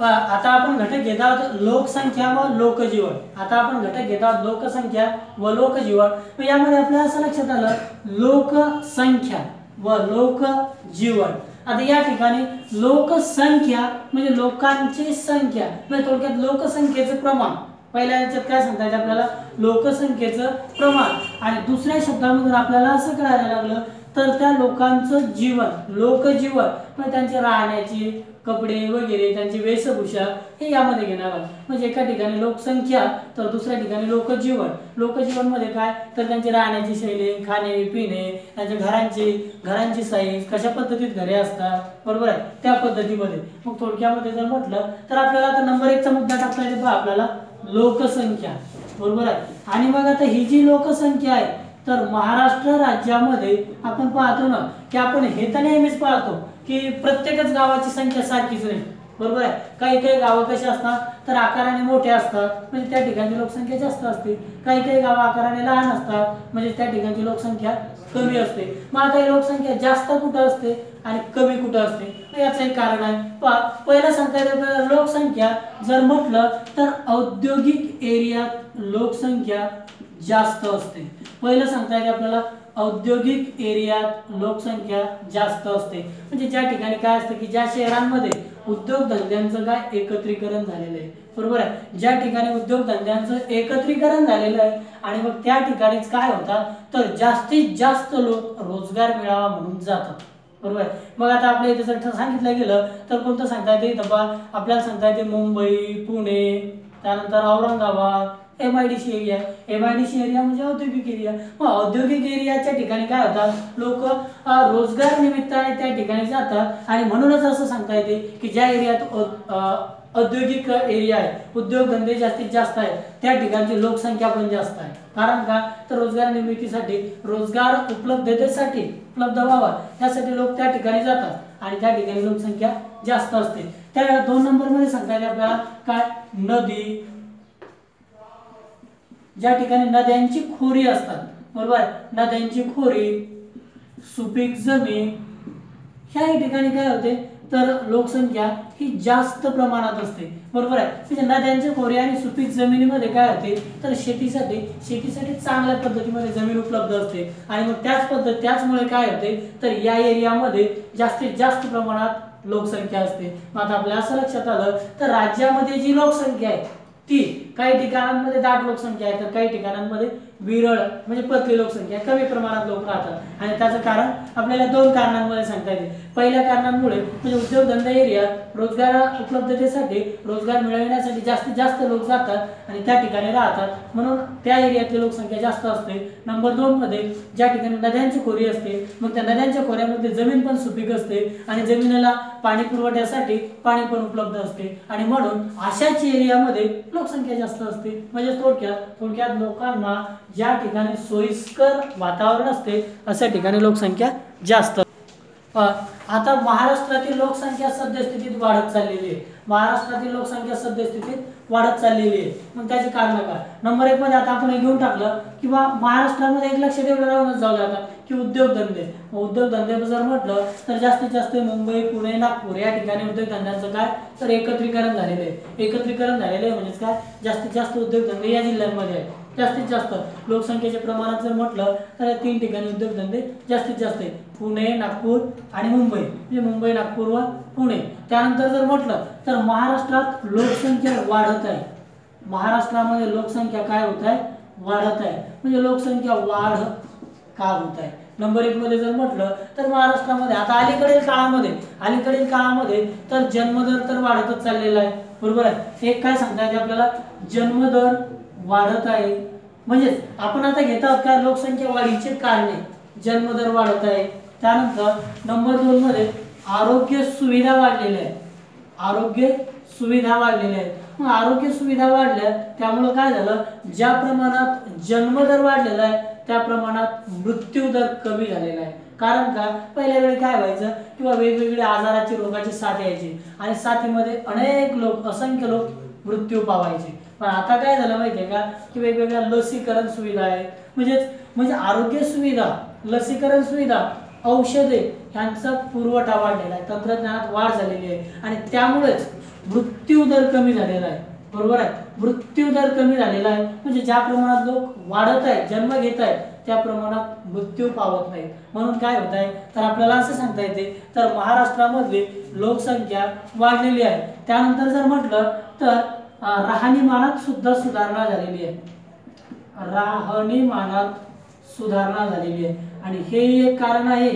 आता आपण घटक घेत आहोत लोकसंख्या व लोकजीवन। आता आपण घटक घेत आहोत लोकसंख्या व लोकजीवन। मग यामध्ये आपल्याला असं लक्षात आलं लोकसंख्या व लोकजीवन। आता या ठिकाणी लोकसंख्या म्हणजे लोकांची संख्या, म्हणजे थोडक्यात लोकसंख्येचं प्रमाण। पहिल्या याच्यात काय सांगता येईल आपल्याला लोकसंख्येचं प्रमाण, आणि दुसऱ्या शब्दामध्ये आपल्याला असं कळायला लागलं तर त्या लोकांचं जीवन लोकजीवन म्हणजे त्यांचे राहण्याची कपडे वगैरे त्यांची वेशभूषा हे यामध्ये घेणार आहोत। म्हणजे एका ठिकाणी लोकसंख्या तर दुसऱ्या ठिकाणी लोकजीवन। लोकजीवन मध्ये काय तर त्यांची राहण्याची शैली, खाणे पिणे, त्यांच्या घरांची साईज, कशा पद्धतीत घरे असतात, बरोबर आहे त्या पद्धतीमध्ये। मग थोडक्यामध्ये जर म्हटलं तर आपल्याला आता नंबर 1 चा मुद्दा टाकता येतो आपल्याला लोकसंख्या, बरोबर आहे। आणि मग आता ही जी लोकसंख्या आहे तर महाराष्ट्र राज्यामध्ये आपण पाहतो ना की आपण हे तर नेहमीच पाहतो की प्रत्येकच गावाची संख्या सारखीच नाही, बरोबर आहे। काही गाव कशी असतात तर आकाराने मोठे असतात म्हणजे त्या ठिकाणी लोकसंख्या जास्त असते, काही गाव आकाराने लहान असतात म्हणजे त्या ठिकाणी लोकसंख्या कमी असते। मग आता ही लोकसंख्या जास्त कुठे असते आणि कमी कुठे असते याचं एक कारण आहे। पहिला सांगता येईल लोकसंख्या जर म्हटलं तर औद्योगिक एरियात लोकसंख्या जास्त असते। पहिलं सांगता येईल आपल्याला औद्योगिक एरियात लोकसंख्या जास्त असते, म्हणजे ज्या ठिकाणी काय असतं की ज्या शहरांमध्ये उद्योगधंद्यांचं काय एकत्रीकरण झालेलं आहे, बरोबर आहे। ज्या ठिकाणी उद्योगधंद्यांचं एकत्रीकरण झालेलं आहे आणि मग त्या ठिकाणीच काय होतात तर जास्तीत जास्त लोक रोजगार मिळावा म्हणून जातात, बरोबर आहे। मग आता आपल्या इथे जर सांगितलं गेलं तर कोणतं सांगता येते आपल्याला सांगता येते मुंबई, पुणे, त्यानंतर Aurangabad, MIDC area. MIDC area म्हणजे औद्योगिक एरिया। मग औद्योगिक एरियाच्या ठिकाणी काय होतात लोक रोजगार निमित्ताने त्या ठिकाणी जातात आणि म्हणूनच असं सांगता येते की ज्या एरियात औद्योगिक एरिया आहे, उद्योगधंदे जास्तीत जास्त आहेत त्या ठिकाणची लोकसंख्या पण जास्त आहे। कारण का तर रोजगार निर्मितीसाठी, रोजगार उपलब्धतेसाठी उपलब्ध व्हावा यासाठी लोक त्या ठिकाणी जातात आणि त्या ठिकाणी लोकसंख्या जास्त असते। त्या 2 नंबर मध्ये सांगता येईल आपल्याला काय नदी, ज्या ठिकाणी नद्यांची खोरी असतात, बरोबर आहे, नद्यांची खोरी, सुपीक जमीन ह्या ठिकाणी काय होते तर लोकसंख्या ही जास्त प्रमाणात असते, बरोबर आहे। म्हणजे नद्यांची खोरी आणि सुपीक जमिनीमध्ये काय होते तर शेतीसाठी चांगल्या पद्धतीमध्ये जमीन उपलब्ध असते आणि मग त्याचमुळे काय होते तर या एरियामध्ये जास्तीत जास्त प्रमाणात लोकसंख्या असते। मग आता आपल्याला असं लक्षात आलं तर राज्यामध्ये जी लोकसंख्या आहे ती काही ठिकाणांमध्ये दाट लोकसंख्या आहे तर काही ठिकाणांमध्ये विरळ म्हणजे पतली लोकसंख्या, कमी प्रमाणात लोक राहतात आणि त्याचं कारण आपल्याला 2 कारणांमध्ये सांगता येते। पहिल्या कारणांमुळे म्हणजे उद्योगधंदा एरियात रोजगार उपलब्धतेसाठी, रोजगार मिळवण्यासाठी जास्तीत जास्त लोक जातात आणि त्या ठिकाणी राहतात म्हणून त्या एरियातली लोकसंख्या जास्त असते। नंबर 2 मध्ये ज्या ठिकाणी नद्यांची खोरी असते मग त्या नद्यांच्या खोऱ्यामध्ये जमीन पण सुपीक असते आणि जमिनीला पाणी पुरवठ्यासाठी पाणी पण उपलब्ध असते आणि म्हणून अशाच एरियामध्ये लोकसंख्या जास्त असते। म्हणजे थोडक्यात लोकांना ज्या ठिकाणी सोयीस्कर वातावरण असते अशा ठिकाणी लोकसंख्या जास्त। आता महाराष्ट्रातील लोकसंख्या सद्यस्थितीत वाढत चाललेली आहे। महाराष्ट्रातील लोकसंख्या सद्यस्थितीत वाढत चाललेली आहे। मग त्याचे कारण काय? नंबर 1 मध्ये आता आपण घेऊन टाकलं किंवा महाराष्ट्रामध्ये एक लक्षात एवढं राहूनच जाऊ आता की उद्योगधंदे जर म्हटलं तर जास्तीत जास्त मुंबई, पुणे, नागपूर या ठिकाणी उद्योगधंद्यांचं काय तर एकत्रीकरण झालेलं आहे। एकत्रीकरण झालेलं आहे म्हणजे काय जास्तीत जास्त उद्योगधंदे या जिल्ह्यांमध्ये आहेत। जास्तीत जास्त लोकसंख्येच्या प्रमाणात जर म्हटलं तर या 3 ठिकाणी उद्योगधंदे जास्तीत जास्त आहेत, पुणे, नागपूर आणि मुंबई। म्हणजे मुंबई, नागपूर व पुणे। त्यानंतर जर म्हटलं तर महाराष्ट्रात लोकसंख्या वाढत आहे। महाराष्ट्रामध्ये लोकसंख्या काय होत आहे वाढत आहे। म्हणजे लोकसंख्या वाढ का होत आहे नंबर 1 मध्ये जर म्हटलं तर महाराष्ट्रामध्ये आता अलीकडील काळामध्ये तर जन्मदर तर वाढतच चाललेला आहे, बरोबर आहे। एक काय सांगता येते आपल्याला जन्मदर वाढत आहे म्हणजे आपण आता घेत आहोत का लोकसंख्या वाढीचे कारणे, जन्मदर वाढत आहे। त्यानंतर नंबर 2 मध्ये आरोग्य सुविधा वाढलेल्या आहेत, आरोग्य सुविधा वाढलेल्या आहेत। मग आरोग्य सुविधा वाढल्या त्यामुळे काय झालं ज्या प्रमाणात जन्मदर वाढलेला आहे त्या प्रमाणात मृत्यू दर कमी झालेला आहे। कारण का पहिल्या वेळी काय व्हायचं किंवा वेगवेगळ्या आजाराची रोगाची साथ यायची आणि साथीमध्ये असंख्य लोक मृत्यू पावायचे। पण आता काय झालं माहितीये का की वेगवेगळ्या लसीकरण सुविधा आहे, म्हणजे आरोग्य सुविधा, लसीकरण सुविधा, औषधे यांचा पुरवठा वाढलेला आहे, तंत्रज्ञानात वाढ झालेली आहे आणि त्यामुळेच मृत्यू दर कमी झालेला आहे, बरोबर आहे, मृत्यू दर कमी झालेला आहे, म्हणजे ज्या प्रमाणात लोक वाढत आहेत, जन्म घेत आहेत, त्या प्रमाणात मृत्यू पावत नाही. म्हणून काय होत आहे, तर आपल्याला असं सांगता येते, तर महाराष्ट्रामध्ये लोकसंख्या वाढलेली आहे. त्यानंतर जर म्हटलं तर राहणीमानात सुद्धा सुधारणा झालेली आहे, राहणीमानात सुधारणा झालेली आहे. आणि हे एक कारण आहे,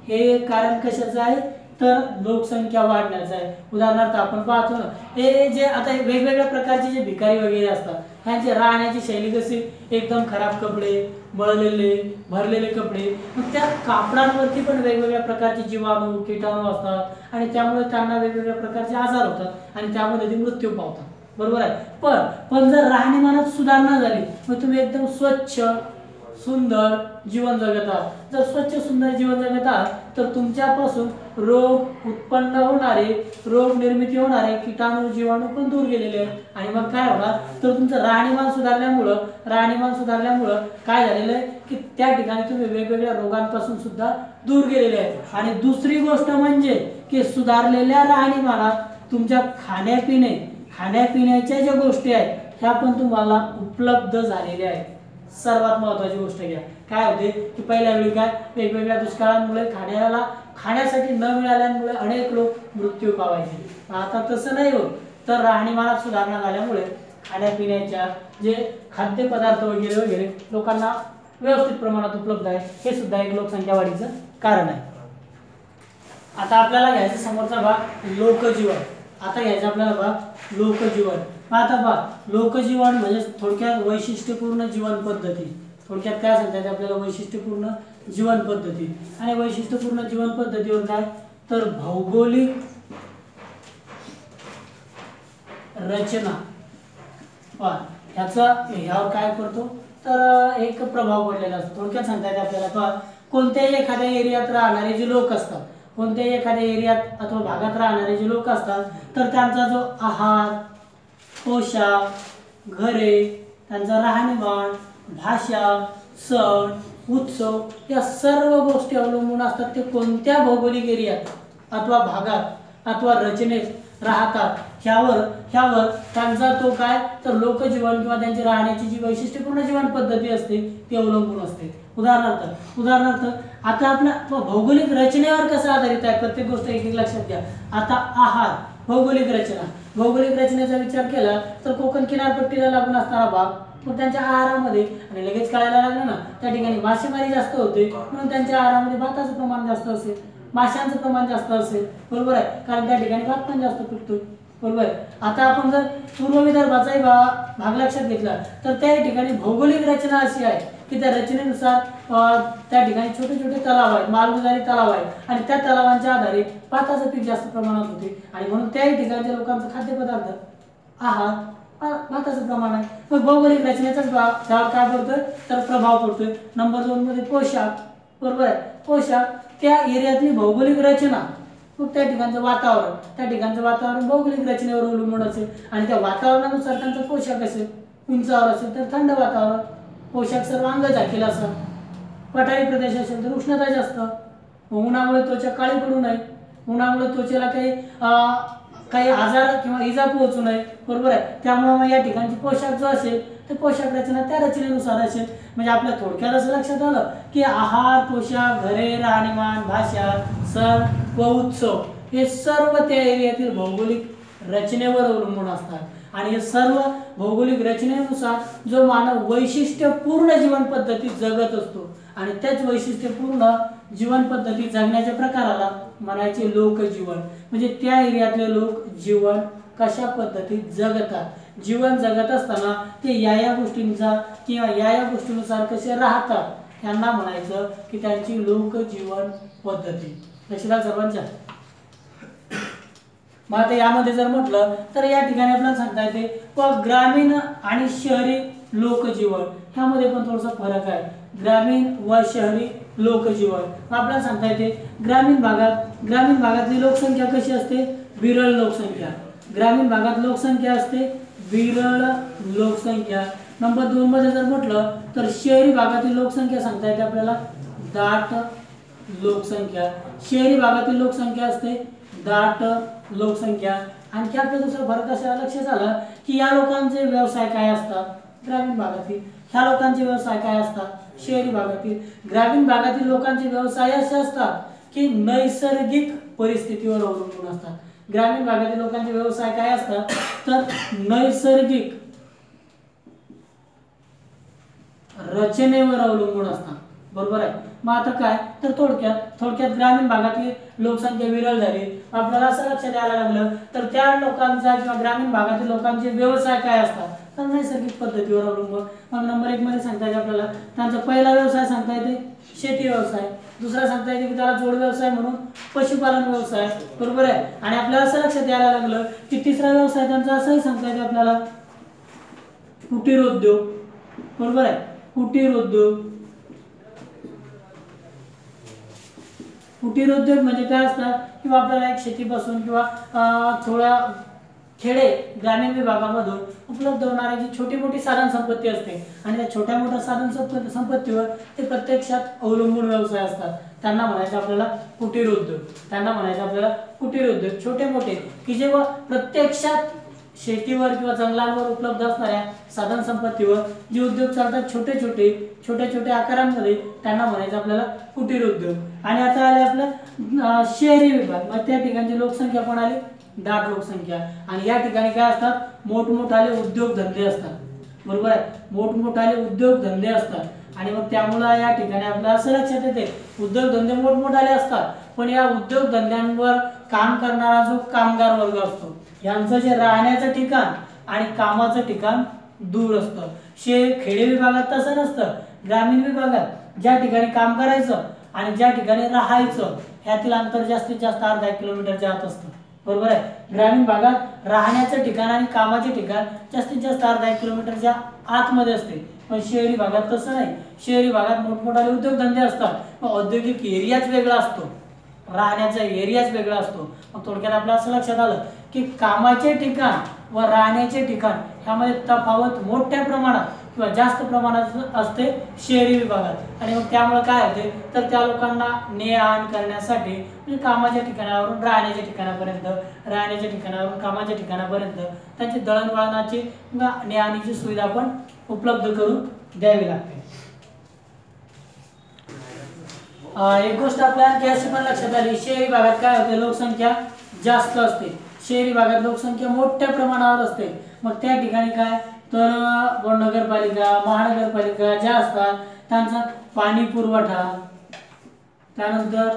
हे एक कारण कशाचं आहे, तर लोकसंख्या वाढण्याचं आहे. उदाहरणार्थ आपण पाहतो ना, हे जे आता वेगवेगळ्या प्रकारचे जे भिकारी वगैरे असतात, ह्यांची राहण्याची शैली कशी, एकदम खराब कपडे, मळलेले भरलेले कपडे, मग त्या कापडांवरती पण वेगवेगळ्या प्रकारचे जीवाणू कीटाणू असतात आणि त्यामुळे त्यांना वेगवेगळ्या प्रकारचे आजार होतात आणि त्यामध्ये ते मृत्यू पावतात, बरोबर आहे. पण जर राहणीमानात सुधारणा झाली, मग तुम्ही एकदम स्वच्छ सुंदर जीवन जगत आहात. जर स्वच्छ सुंदर जीवन जगत आहात तर तुमच्यापासून रोग उत्पन्न होणारे, रोग निर्मिती होणारे कीटाणू जीवाणू पण दूर गेलेले आहेत. आणि मग काय होणार, तर तुमचं राहणीमान सुधारल्यामुळं काय झालेलं आहे की त्या ठिकाणी तुम्ही वेगवेगळ्या रोगांपासून सुद्धा दूर गेलेले आहेत. आणि दुसरी गोष्ट म्हणजे की सुधारलेल्या राहणीमानात तुमच्या खाण्यापिण्याच्या ज्या गोष्टी आहेत ह्या पण तुम्हाला उपलब्ध झालेल्या आहेत. सर्वात महत्त्वाची गोष्ट घ्या, काय होते की पहिल्या वेळी काय वेगवेगळ्या दुष्काळांमुळे खाण्यासाठी न मिळाल्यामुळे अनेक लोक मृत्यू पावायचे. आता तसं नाही होत, तर राहणीमानात सुधारणा झाल्यामुळे खाण्यापिण्याच्या जे खाद्यपदार्थ वगैरे वगैरे लोकांना व्यवस्थित प्रमाणात उपलब्ध आहे, हे सुद्धा एक लोकसंख्या वाढीचं कारण आहे. आता आपल्याला घ्यायचं समोरचा भाग लोकजीवन. आता घ्यायचं आपल्याला भाग लोकजीवन. आता पहा, लोकजीवन म्हणजे थोडक्यात वैशिष्ट्यपूर्ण जीवन पद्धती. थोडक्यात काय सांगतात आपल्याला, वैशिष्ट्यपूर्ण जीवन पद्धती. आणि वैशिष्ट्यपूर्ण जीवन पद्धतीवर काय, तर भौगोलिक रचना, ह्यावर काय करतो, तर एक प्रभाव पडलेला असतो. थोडक्यात सांगता येते आपल्याला, पहा, कोणत्याही एखाद्या एरियात राहणारे जे लोक असतात, कोणत्याही एखाद्या एरियात अथवा भागात राहणारे जे लोक असतात, तर त्यांचा जो आहार, पोशाख, घरे, त्यांचा राहणीमान, भाषा, सण, उत्सव या सर्व गोष्टी अवलंबून असतात ते कोणत्या भौगोलिक एरियात अथवा भागात अथवा रचनेत राहतात ह्यावर त्यांचा तो काय, तर लोकजीवन किंवा त्यांची राहण्याची जी वैशिष्ट्यपूर्ण जीवन पद्धती असते ती अवलंबून असते. उदाहरणार्थ आता आपल्या भौगोलिक रचनेवर कसं आधारित आहे, प्रत्येक गोष्ट एक एक लक्षात घ्या. आता आहार, भौगोलिक रचनेचा विचार केला तर कोकण किनारपट्टीला लागून असणारा भाग, मग त्यांच्या आहारामध्ये, आणि लगेच कळायला लागलं ना, त्या ठिकाणी मासेमारी जास्त होते, म्हणून त्यांच्या आहारामध्ये भाताचं प्रमाण जास्त असेल, माशांचं प्रमाण जास्त असेल, बरोबर आहे, कारण त्या ठिकाणी भात पण जास्त पिकतो, बरोबर आहे. आता आपण जर पूर्व विदर्भाचाही भाग लक्षात घेतला तर त्या ठिकाणी भौगोलिक रचना अशी आहे की त्या रचनेनुसार त्या ठिकाणी छोटे छोटे तलाव आहेत, मालगुजारी तलाव आहेत, आणि त्या तलावांच्या आधारे भाताचं पीक जास्त प्रमाणात होते, आणि म्हणून त्याही ठिकाणच्या लोकांचं खाद्यपदार्थ आहार भाताचं प्रमाण आहे. मग भौगोलिक रचनेचाच त्यावर काय पडतोय, तर प्रभाव पडतोय. नंबर 2 मध्ये पोशाख, बरोबर आहे, पोशाख, त्या एरियातली भौगोलिक रचना, मग त्या ठिकाणचं वातावरण भौगोलिक रचनेवर अवलंबून असेल, आणि त्या वातावरणानुसार त्यांचा पोशाख असेल. उंचावर असेल तर थंड वातावरण, पोशाख सर्व अंग झाकेला असा. पठारी प्रदेश असेल तर उष्णता जास्त, उन्हामुळे त्वचा काळी पडू नये, उन्हामुळे त्वचेला काही आजार किंवा इजा पोहोचू नये, बरोबर आहे. त्यामुळे मग या ठिकाणची पोशाख जो असेल तर पोशाख रचना त्या रचनेनुसार असेल. म्हणजे आपल्या थोडक्यात असं लक्षात आलं की आहार, पोशाख, घरे, राहणीमान, भाषा, सण व उत्सव हे सर्व त्या एरियातील भौगोलिक रचनेवर अवलंबून असतात. आणि हे सर्व भौगोलिक रचनेनुसार जो मानव वैशिष्ट्यपूर्ण जीवन पद्धती जगत असतो, आणि त्याच वैशिष्ट्यपूर्ण जीवन पद्धती जगण्याच्या प्रकाराला म्हणायचे लोकजीवन. म्हणजे त्या एरियातले लोक जीवन कशा पद्धतीत जगतात, जीवन जगत असताना ते या गोष्टींचा किंवा या गोष्टीनुसार कसे राहतात यांना म्हणायचं की त्यांची लोकजीवन पद्धती. लक्षात सर्वांच्या. मग आता यामध्ये जर म्हटलं तर या ठिकाणी आपल्याला सांगता येते ग्रामीण आणि शहरी लोकजीवन ह्यामध्ये पण थोडासा फरक आहे. ग्रामीण व शहरी लोकजीवन आपल्याला सांगता येते ग्रामीण भागातली लोकसंख्या कशी असते, विरळ लोकसंख्या. ग्रामीण भागात लोकसंख्या असते विरळ लोकसंख्या. नंबर 2 मध्ये जर म्हटलं तर शहरी भागातील लोकसंख्या सांगता येते आपल्याला दाट लोकसंख्या. शहरी भागातील लोकसंख्या असते दाट लोकसंख्या। आणखी आपल्या दुसरा फरक असा लक्षात आला की या लोकांचे व्यवसाय काय असतात ग्रामीण भागातील, ह्या लोकांचे व्यवसाय काय असतात शहरी भागातील। ग्रामीण भागातील लोकांचे व्यवसाय असे असतात की नैसर्गिक परिस्थितीवर अवलंबून असतात। ग्रामीण भागातील लोकांचे व्यवसाय काय असतात तर नैसर्गिक रचनेवर अवलंबून असतात, बरोबर आहे। मग आता काय तर थोडक्यात ग्रामीण भागातली लोकसंख्या विरळ झाली, आपल्याला असं लक्षात यायला लागलं तर त्या लोकांचा किंवा ग्रामीण भागातील लोकांचे व्यवसाय काय असतात तर नैसर्गिक पद्धतीवर अवलंबून। मग नंबर 1 मध्ये सांगता येते आपल्याला त्यांचा पहिला व्यवसाय सांगता येते शेती व्यवसाय, दुसरा सांगता येते की त्याला जोड व्यवसाय म्हणून पशुपालन व्यवसाय, बरोबर आहे। आणि आपल्याला असं लक्षात यायला लागलं की तिसरा व्यवसाय त्यांचा असंही सांगता येते आपल्याला कुटीर उद्योग, बरोबर आहे। कुटीर उद्योग म्हणजे काय असतात किंवा आपल्याला एक शेतीपासून किंवा थोड्या खेडे ग्रामीण विभागामधून उपलब्ध होणारी जी छोटी मोठी साधन संपत्ती असते आणि त्या छोट्या मोठ्या साधन संपत्तीवर ते प्रत्यक्षात अवलंबून व्यवसाय असतात, त्यांना म्हणायचं आपल्याला कुटीर उद्योग। छोटे मोठे की जेव्हा प्रत्यक्षात शेतीवर किंवा जंगलांवर उपलब्ध असणाऱ्या साधन संपत्तीवर जे उद्योग चालतात छोटे आकारांमध्ये त्यांना म्हणायचं आपल्याला कुटीर उद्योग। आणि आता आले आपलं शहरी विभाग, मग त्या ठिकाणची लोकसंख्या पण आली दाट लोकसंख्या आणि या ठिकाणी काय असतात मोठमोठाले उद्योगधंदे असतात, बरोबर आहे। मोठमोठाले उद्योगधंदे असतात आणि मग त्यामुळे या ठिकाणी आपल्याला असं लक्षात येते उद्योगधंदे मोठमोठाले असतात पण या उद्योगधंद्यांवर काम करणारा जो कामगार वर्ग असतो यांचं जे राहण्याचं ठिकाण आणि कामाचं ठिकाण दूर असतं। खेडे विभागात तसं नसतं, ग्रामीण विभागात ज्या ठिकाणी काम करायचं आणि ज्या ठिकाणी राहायचं ह्यातील अंतर जास्तीत जास्त अर्धा किलोमीटरच्या आत असतं, बरोबर आहे। ग्रामीण भागात राहण्याचं ठिकाण आणि कामाचे ठिकाण जास्तीत जास्त अर्धा किलोमीटरच्या आतमध्ये असते, पण शहरी भागात तसं नाही। शहरी भागात मोठमोठाले उद्योगधंदे असतात, औद्योगिक एरियाच वेगळा असतो, राहण्याचा एरियाच वेगळा असतो। मग थोडक्यात आपल्याला असं लक्षात आलं की कामाचे ठिकाण व राहण्याचे ठिकाण ह्यामध्ये तफावत मोठ्या प्रमाणात किंवा जास्त प्रमाणात असते शहरी विभागात। आणि मग त्यामुळे काय होते तर त्या लोकांना ने आण करण्यासाठी म्हणजे कामाच्या ठिकाणावरून राहण्याच्या ठिकाणावरून कामाच्या ठिकाणापर्यंत त्यांची दळणवळणाची ने आणीची सुविधा पण उपलब्ध करून द्यावी लागते। एक गोष्ट आपल्याला अशी पण लक्षात आली शहरी भागात काय होते लोकसंख्या जास्त असते, शहरी भागात लोकसंख्या मोठ्या प्रमाणावर असते। मग त्या ठिकाणी काय तर नगरपालिका महानगरपालिका ज्या असतात त्यांचा पाणी पुरवठा त्यानंतर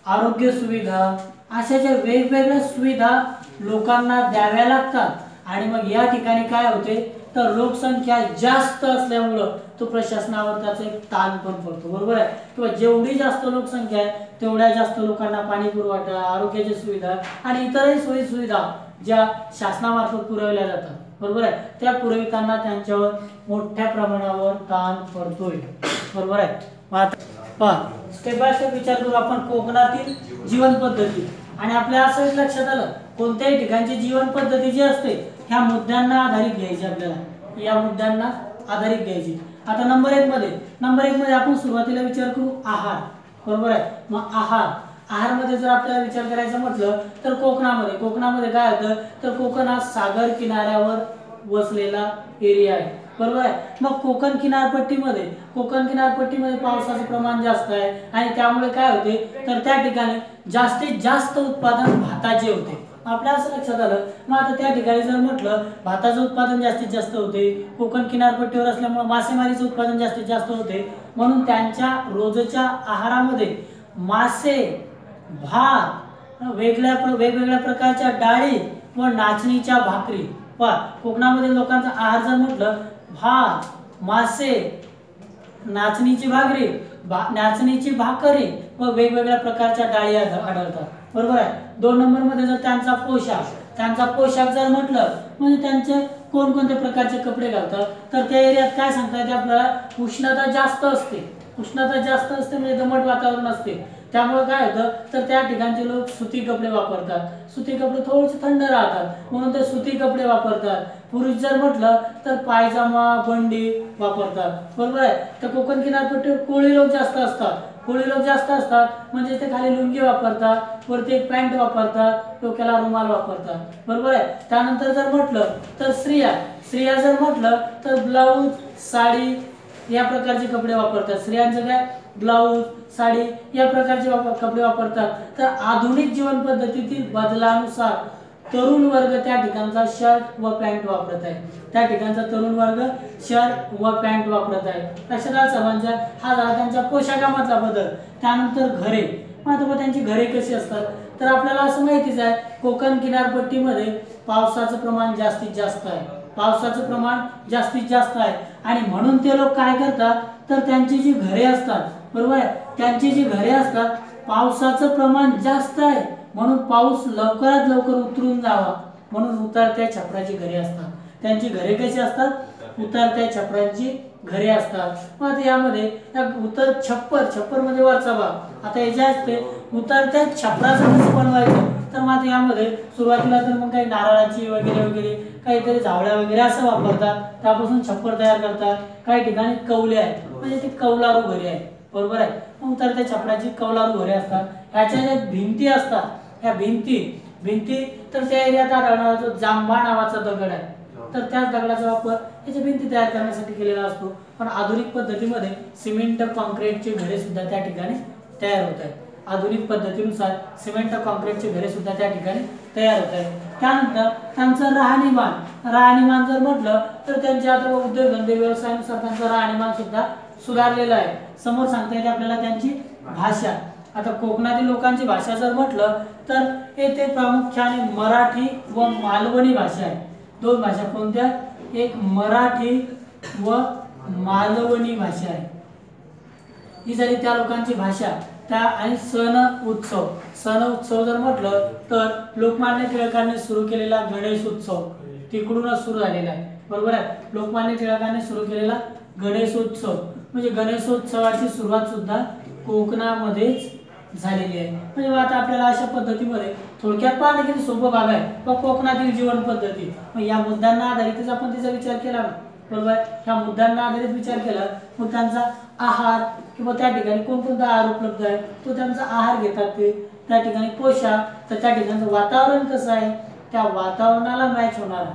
आरोग्य सुविधा अशा ज्या वेगवेगळ्या सुविधा लोकांना द्याव्या लागतात आणि मग या ठिकाणी काय होते तर लोकसंख्या जास्त असल्यामुळं तो प्रशासनावर त्याचा एक ताण पण पडतो, बरोबर आहे। किंवा जेवढी जास्त लोकसंख्या आहे तेवढ्या जास्त लोकांना पाणी पुरवठा आरोग्याची सुविधा आणि इतरही सोयी सुविधा ज्या शासनामार्फत पुरवल्या जातात, बरोबर आहे, त्या पुरविताना त्यांच्यावर मोठ्या प्रमाणावर ताण पडतोय, बरोबर आहे। स्टेप बाय स्टेप विचार करू आपण कोकणातील जीवन पद्धती आणि आपल्या असं लक्षात आलं कोणत्याही ठिकाणची जीवन पद्धती जी असते ह्या मुद्द्यांना आधारित घ्यायची, आपल्याला या मुद्द्यांना आधारित घ्यायची। आता नंबर 1 मध्ये आपण सुरुवातीला विचार करू आहार, बरोबर आहे। मग आहार मध्ये जर आपल्याला विचार करायचं म्हटलं तर कोकणामध्ये काय होतं तर कोकण हा सागर किनाऱ्यावर वसलेला एरिया आहे, बरोबर आहे। मग कोकण किनारपट्टीमध्ये पावसाचं प्रमाण जास्त आहे आणि त्यामुळे काय होते तर त्या ठिकाणी जास्तीत जास्त उत्पादन भाताचे होते। आपल्या असं लक्षात आलं मग आता त्या ठिकाणी जर म्हटलं भाताचं उत्पादन जास्तीत जास्त होते, कोकण किनारपट्टीवर असल्यामुळे मासेमारीचं उत्पादन जास्तीत जास्त होते, म्हणून त्यांच्या रोजच्या आहारामध्ये मासे भात वेगवेगळ्या प्रकारच्या डाळी व नाचणीच्या भाकरी। कोकणामध्ये लोकांचा आहार जर म्हटलं भात मासे नाचणीची भाकरी व वेगवेगळ्या प्रकारच्या डाळी आढळतात, बरोबर आहे। 2 नंबर मध्ये जर त्यांचा पोशाख जर म्हटलं म्हणजे त्यांचे कोणकोणत्या प्रकारचे कपडे घालतात तर त्या एरियात काय सांगता येते आपल्याला उष्णता जास्त असते म्हणजे दमट वातावरण असते, त्यामुळे काय होतं तर त्या ठिकाणचे लोक सुती कपडे वापरतात, सुती कपडे थोडेसे थंड राहतात म्हणून ते सुती कपडे वापरतात। पुरुष जर म्हटलं तर पायजामा बंडी वापरतात, बरोबर आहे। तर कोकण किनारपट्टीवर कोळी लोक जास्त असतात, कोळी लोक जास्त असतात, म्हणजे ते खाली लुंगी वापरतात, वरती एक पॅन्ट वापरतात, डोक्याला रुमाल वापरतात, बरोबर आहे. त्यानंतर जर म्हटलं तर स्त्रिया जर म्हटलं तर ब्लाऊज, साडी या प्रकारचे कपडे वापरतात. स्त्रियांचं काय, ब्लाऊज, साडी या प्रकारचे कपडे वापरतात. तर आधुनिक जीवन पद्धतीतील बदलानुसार तरुण वर्ग त्या ठिकाणचा शर्ट व पॅन्ट वापरत आहे. त्या ठिकाणचा तरुण वर्ग शर्ट व पॅन्ट वापरत आहे. लक्षात आलं सर्वांच्या. हा झाला त्यांच्या पोशाखामधला बदल. त्यानंतर घरे, मात्र त्यांची घरे कशी असतात, तर आपल्याला असं माहितीच आहे कोकण किनारपट्टीमध्ये पावसाचं प्रमाण जास्तीत जास्त आहे. पावसाचं प्रमाण जास्तीत जास्त आहे आणि म्हणून ते लोक काय करतात, तर त्यांची जी घरे असतात, बरोबर आहे, त्यांची जी घरे असतात, पावसाचं प्रमाण जास्त आहे म्हणून पाऊस लवकरात लवकर उतरून जावा म्हणून उतरत्या छपराची घरे असतात. त्यांची घरे कशी असतात, उतरत्या छपरांची घरे असतात. मग यामध्ये छप्पर म्हणजे वरचा भाग. आता याच्या असते उतरत्या छपराचं कसं बनवायचं, तर मग यामध्ये सुरुवातीला तर मग काही नारळाची वगैरे वगैरे काहीतरी झावळ्या वगैरे असं वापरतात, त्यापासून छप्पर तयार करतात. काही ठिकाणी कौले आहेत, म्हणजे ते कौलारू घरे आहेत, बरोबर आहे. मग उतरत्या छपराची कौलारू घरे असतात. ह्याच्या ज्या भिंती असतात, ह्या भिंती तर त्या एरियात आढळणारा जो जांभा नावाचा दगड आहे, तर त्याच दगडाचा वापर याच्या भिंती तयार करण्यासाठी केलेला असतो. पण आधुनिक पद्धतीमध्ये सिमेंट कॉन्क्रीटची घरे सुद्धा त्या ठिकाणी तयार होत आहेत. आधुनिक पद्धतीनुसार सिमेंट कॉन्क्रीटची घरे सुद्धा त्या ठिकाणी तयार होत आहेत. त्यानंतर त्यांचं राहणीमान जर म्हटलं तर त्यांच्या आता उद्योगधंदे व्यवसायानुसार त्यांचं राहणीमान सुद्धा सुधारलेलं आहे. समोर सांगता येते आपल्याला त्यांची भाषा. आता कोकणातील लोकांची भाषा जर म्हटलं तर येथे प्रामुख्याने मराठी व मालवणी भाषा आहे. दोन भाषा कोणत्या, एक मराठी व मालवणी भाषा आहे. ही झाली त्या लोकांची भाषा. त्या आणि सण उत्सव जर म्हटलं तर लोकमान्य टिळकांनी सुरू केलेला गणेश उत्सव तिकडूनच सुरू झालेला आहे, बरोबर आहे. लोकमान्य टिळकांनी सुरू केलेला गणेशोत्सव म्हणजे गणेशोत्सवाची सुरुवात सुद्धा कोकणामध्येच झालेली आहे. म्हणजे आता आपल्याला अशा पद्धतीमध्ये थोडक्यात पाहणे किती सोपं भाग आहे, कोकणातील जीवन पद्धती. मग या मुद्द्यांना आधारितच आपण तिचा विचार केला, बरोबर. ह्या मुद्द्यांना आधारित विचार केला, मग त्यांचा आहार किंवा त्या ठिकाणी कोणकोणता आहार उपलब्ध आहे तो त्यांचा आहार घेतात ते. त्या ठिकाणी पोशाख, तर त्या ठिकाणचं वातावरण कसं आहे, त्या वातावरणाला मॅच होणारा,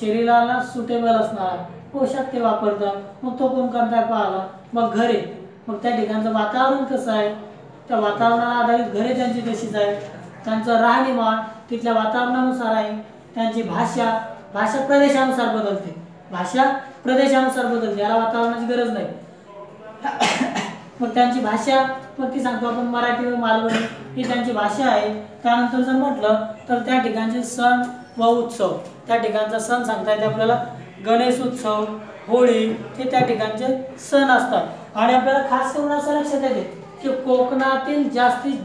शरीराला सुटेबल असणारा पोशाख ते वापरतात. मग तो कोण करताय पाहिला. मग घरे, मग त्या ठिकाणचं वातावरण कसं आहे, त्या वातावरणाला आधारित घरे त्यांची कशीच आहे. त्यांचं राहणीमान तिथल्या वातावरणानुसार आहे. त्यांची भाषा प्रदेशानुसार बदलते. याला वातावरणाची गरज नाही. मग त्यांची भाषा, मग ती सांगतो आपण मराठी व मालवणी ही त्यांची भाषा आहे. त्यानंतर जर म्हटलं तर त्या ठिकाणचे सण व उत्सव, त्या ठिकाणचा सण सांगता येते आपल्याला गणेश उत्सव, होळी हे त्या ठिकाणचे सण असतात. आणि आपल्याला खास करून असं लक्षात येते की कोकणातील जास्तीत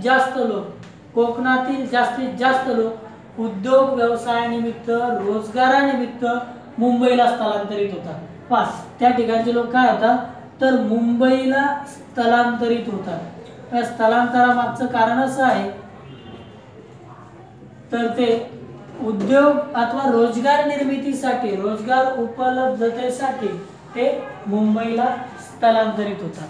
जास्त लोक उद्योग व्यवसायानिमित्त, रोजगारानिमित्त मुंबईला स्थलांतरित होतात. पाच त्या ठिकाणचे लोक काय होतात, तर मुंबईला स्थलांतरित होतात. या स्थलांतरामागचं कारण असं आहे तर ते उद्योग अथवा रोजगार निर्मितीसाठी, रोजगार उपलब्धतेसाठी ते मुंबईला स्थलांतरित होतात.